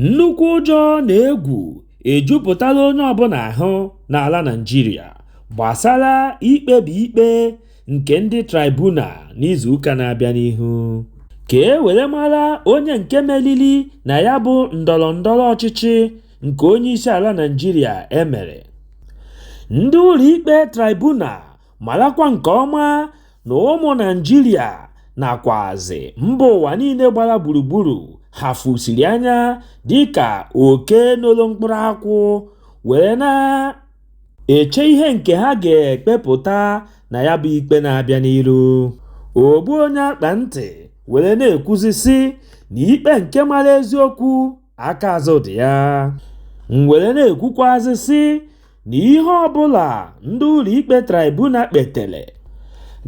Nnukwu ụjọ na egwu ejupụtala onye ọbụla ahụ n'ala Naịjirịa gbasara ikpebi ikpe nke ndị Tribunal n'izuụka na-abịa n'ihu ka e were mara onye nke meriri na ya bụ ndọrọndọrọ ọchịchị nke onye isi ala Naịjirịa emere. Ndị ụlọikpe Tribunal marakwa nke ọma na ụmụ Naịjirịa nakwazi mba ụwa niile gbara gburugburu ha fụsiri anya dịka oke n'ụlọ mkpụrụ akwụ wee na-eche ihe nke ha ga-ekpepụta na ya bụ ikpe na-abịa n'iru. Ogbu onye akpa ntị were na-ekwuzisi na ikpe nke mara eziokwu aka azụ dị ya. Were na-ekwukwazisi na ihe ọbụla ndị ụlọikpe Tribunal kpetere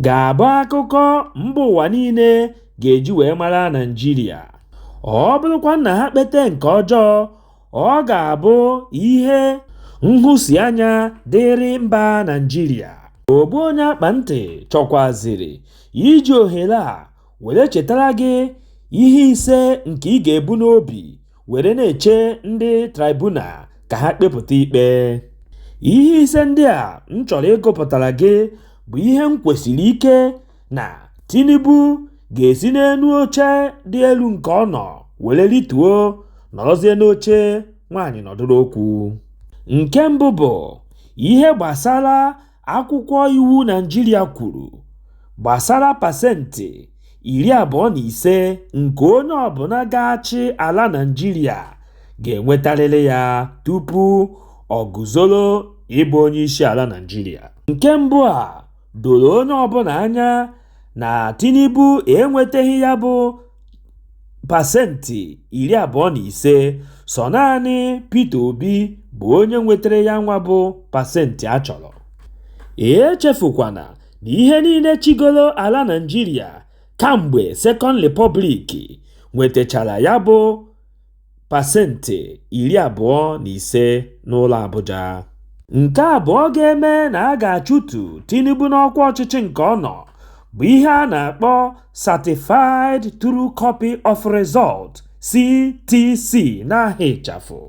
ga-abụ akụkọ mba ụwa niile ga-eji wee mara Naịjirịa. Ọ bụrụkwa na ha kpete nke ọjọọ, ọ ga-abụ ihe nhụsianya dịrị mba Naịjirịa. Ogbu onye akpa ntị chọkwaziri iji ohere a were chetara gị ihe ise nke ị ga-ebu n'obi were na-eche ndị Tribunal ka ha kpepụta ikpe. Ihe ise ndị a m chọrọ ịgụpụtara gị bụ ihe m kwesịrị ike na Tinubu ga-esi n'elu oche dị elu nke ọ nọ were rituo nọrọzie n'oche nwaanyị nọdụrụ okwu. Nke mbụ bụ ihe gbasara akwụkwọ iwu Naịjirịa kwuru gbasara pasentị 25 nke onye ọbụla ga-achị ala Naịjirịa ga-enwetarịrị ya tupu ọ guzoro ịbụ onye isi ala Naịjirịa. Nke mbụ a doro onye ọbụla anya na Tinubu enwetaghị ya bụ pasentị 25, sọ naanị Peter Obi bụ onye nwetara ya nwa bụ pasentị a chọrọ. Echefukwana na ihe niile chigoro ala Naịjirịa kamgbe Second Republic nwetachara ya bụ pasentị 25 n'ụlọ Abuja. Nke abụọ ga-eme na a ga-achụtu Tinubu n'ọkwa ọchịchị nke ọ nọ bụ ihe a na-akpọ Certified True Copy of Result (CTC) n'aha ịchafụ.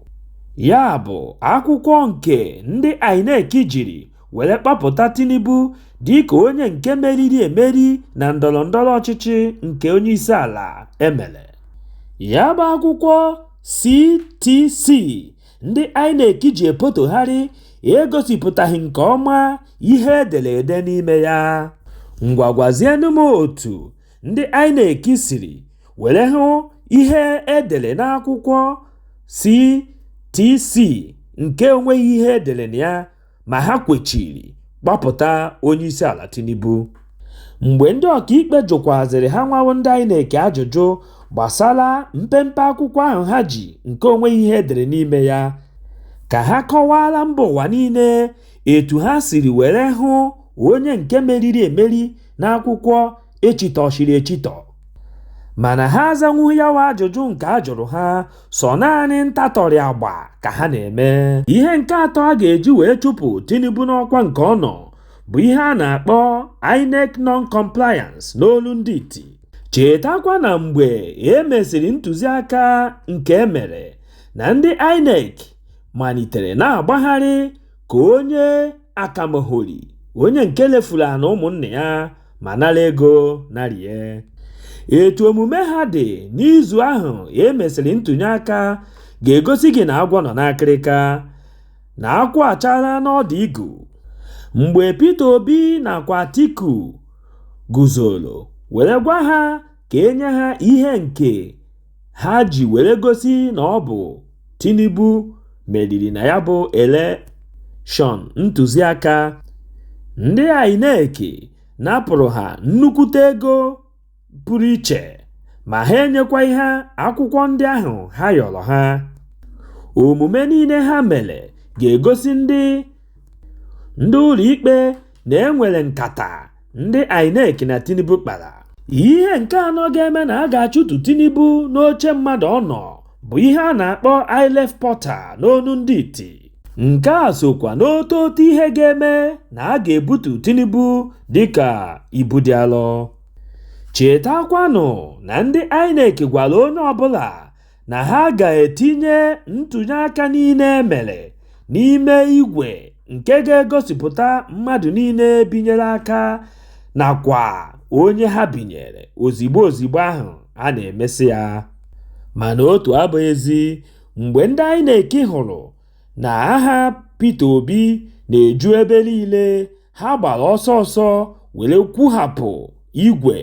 Ya bụ akwụkwọ nke ndị INEC jiri were kpapụta Tinubu dịka onye nke meriri emeri na ndọrọndọrọ ọchịchị nke onye isi ala emere. Ya bụ akwụkwọ CTC ndị INEC ji epotogharị egosipụtaghị nke ọma ihe ederede n'ime ya. Ngwagwazienụ m otu ndị INEC siri were hụ ihe edere n'akwụkwọ CTC nke enweghị ihe edere na ya ma ha kwechiri gbapụta onye isi ala Tinubu. Mgbe ndị ọkaikpe jụkwaziri ha nwawo ndị INEC ajụjụ gbasara mpempe akwụkwọ ahụ ha ji nke onweghị ihe edere n'ime ya, ka ha kọwara mba ụwa niile etu ha siri were hụ onye nke meriri emeri n'akwụkwọ echitọchiri echitọ. Mana ha azanwughị yawa ajụjụ nke a jụrụ ha, sọ naanị ntatọrị agba ka ha na-eme. Ihe nke atọ a ga-eji wee chụpụ Tinubu n'ọkwa nke ọ nọ bụ ihe a na-akpọ INEC non-compliance n'olu ndị iti. Chetakwa na mgbe e mesịrị ntụziaka nke emere na ndị INEC malitere na-agbagharị ka onye akamoghori, onye nke lefuru ana ụmụnne ya ma nara ego narie. Etu omume ha dị n'izu ahụ e mesịrị ntụnye aka ga-egosi gị na agwọ nọ n'akịrịka na akwụ achara n'ọdụ igu. Mgbe Peter Obi nakwa Atiku guzoro were gwa ha ka enye ha ihe nke ha ji were gosi na ọ bụ Tinubu meriri na ya bụ elekshọn ntụziaka, ndị INEC napụrụ ha nnukwute ego pụrụ iche ma ha enyekwaghị ha akwụkwọ ndị ahụ ha yọrọ ha. Omume niile ha mere ga-egosi ndị ụlọikpe na enwere nkata ndị INEC na Tinubu kpara. Ihe nke anọ ga-eme na a ga-achụtu Tinubu n'oche mmadụ ọ nọ bụ ihe a na-akpọ ILF portal n'onu ndị iti. Nke a sokwa n'otu ihe ga-eme na a ga-ebutu Tinubu dịka ibu dị alọ. Chetakwanụ na ndị INEC gwara onye ọbụla na ha ga-etinye ntụnye aka niile emere n'ime igwe nke ga-egosipụta mmadụ niile binyere aka nakwa onye ha binyere ozigbo ahụ a na-emesi ya. Mana otu abụghịzi mgbe ndị INEC hụrụ na aha Peter Obi na-eju ebe niile, ha gbara ọsọ were kwụhapụ igwe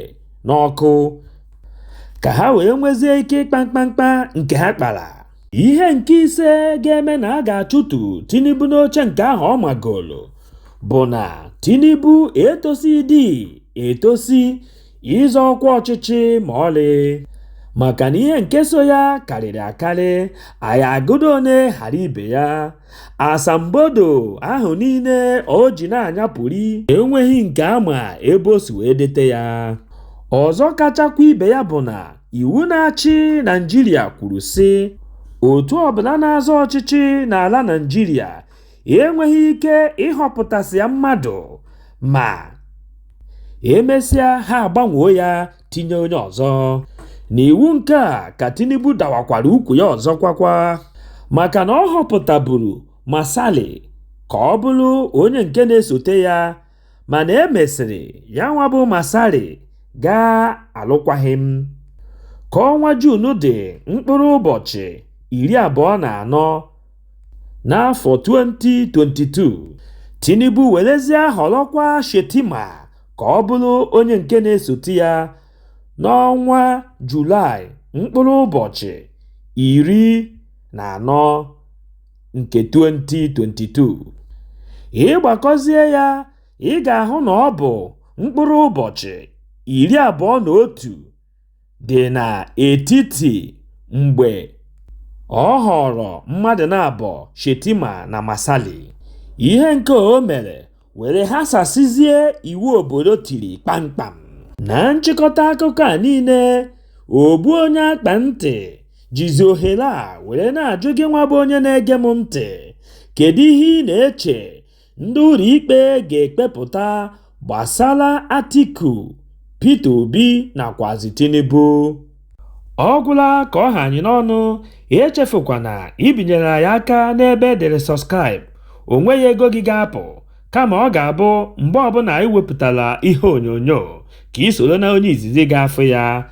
n'ọkụ ka ha wee nwezie ike ịkpa mkpamkpa nke ha kpara. Ihe nke ise ga-eme na a ga-achụtụ Tinubu n'oche nke ahụ ọ magolo bụ na Tinubu etosi ịzọ ọkwa ọchịchị ma ọlị, maka na ihe nke so ya karịrị akarị. Anyị agụdo one ghara ibe ya. Asambodo ahụ niile o ji na-anyapụri enweghị nke ama ebe o si wee dete ya. Ọzọ kachakwa ibe ya bụ na iwu na-achị Naịjirịa kwuru sị otu ọbụla na-azọ ọchịchị n'ala Naịjirịa enweghị ike ịhọpụtasị ya mmadụ, ma emesịa ha agbanwoo ya tinye onye ọzọ. N'iwu nke a ka Tinubu dawakwara ukwu ya ọzọ kwakwa, maka na ọ họpụtaburu Masali ka ọ bụrụ onye nke na-esote ya, mana emesịrị ya nwa bụ Masali gaa alụkwaghịm. Ka ọnwa Juun dị mkpụrụ ụbọchị 24 n'afọ 2022, Tinubu werezie họrọkwa Shetima ka ọ bụrụ onye nke na-esote ya n'ọnwa Julaị mkpụrụ ụbọchị 14 nke 2022. Ịgbakọzie ya, ị ga-ahụ na ọ bụ mkpụrụ ụbọchị 21 dị n'etiti mgbe ọ họrọ mmadụ na-abọ Shetima na Masali. Ihe nke o mere were hasasizie iwu obodo tiri kpamkpam. Na nchịkọta akụkọ a niile, ogbu onye akpa ntị jizi ohere a were na-ajụ gị nwa bụ onye na-ege m ntị, kedu ihe ị na-eche ndị ụlọ ikpe ga-ekpepụta gbasara Atiku, Peter Obi nakwazi Tinubu? Ọ gwụla ka ọ ha anyị n'ọnụ. Echefukwana ibinyere anyị aka n'ebe edere subscribe. O nweghị ego gị ga-apụ, kama ọ ga-abụ mgbe ọbụla anyị wepụtara ihe onyonyo ka ị soro na onye izizi ga-afụ ya.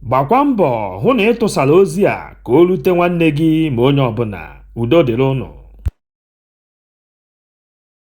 Gbakwa mbọ hụ na ị tụsara ozi a ka o rute nwanne gị ma onye ọbụla. Udo dịrị ụnụ.